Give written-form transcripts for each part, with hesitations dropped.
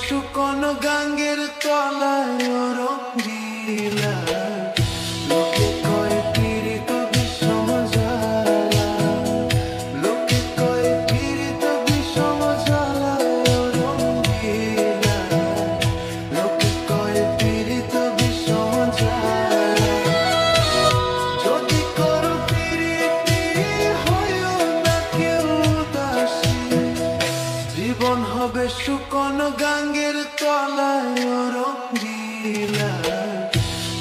শুকনো গাঙ্গের তলায় রঙ্গিলা লোকে কয় পীড়িত বিষম জ্বালা লোকে কয় পীড়িত বিষম জ্বালা রঙ্গিলা লোকে কয় পীড়িত বিষম জ্বালা যদি করো পীড়িতি হইও না কেউ দাসী জীবন হবে শুকনো গাঙ্গের তলায় রঙ্গিলা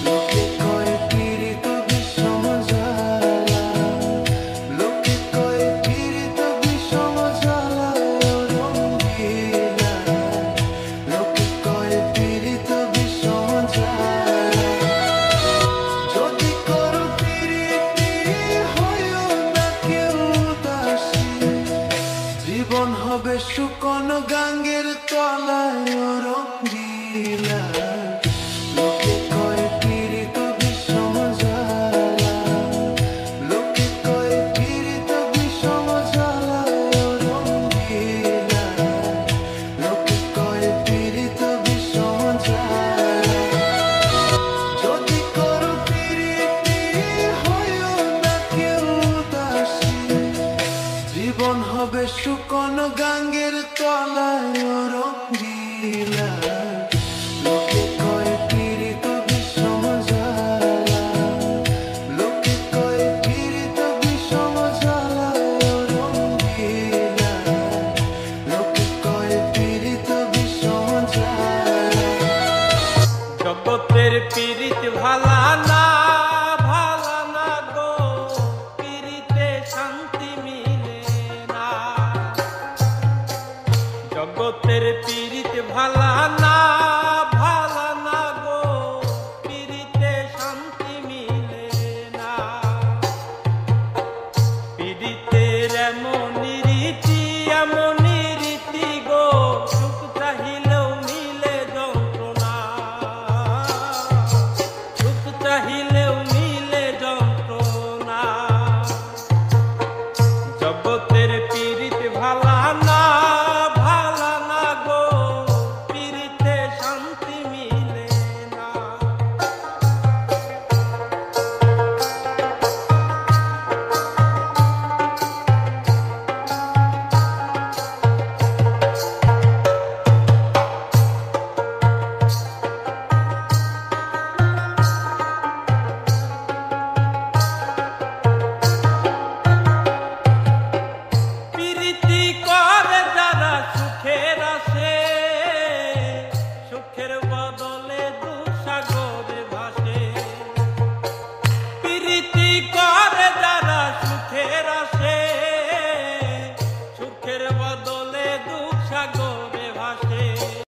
লোকে কয় পীড়িত বিষম জ্বালা লোকে কয় পীড়িত বিষম জ্বালা রঙ্গিলা লোকে কয় পীড়িত বিষম জ্বালা যদি করো পীড়িতি হইও না কেউ দাসী জীবন হবে শুকনো গাঙ্গের তলায় রঙ্গিলা লোকে কয় পীড়িত বিষম জ্বালা লোকে কয় পীড়িত বিষম জ্বালা রঙ্গিলা লোকে কয় পীড়িত বিষম জ্বালা যদি করো পীড়িতি হইও না কেউ দাসী জীবন হবে শুকনো গাঙ্গের তলায় রঙ্গিলা লোকে কয় পীড়িত বিষম জ্বালা লোকে কয় পীড়িত বিষম জ্বালা রঙ্গিলা লোকে কয় পীড়িত বিষম জ্বালা জগতের পীড়িত ভালা না গো, পীড়িতে শান্তি মিলে না। জগতের পীড়িত ভালা না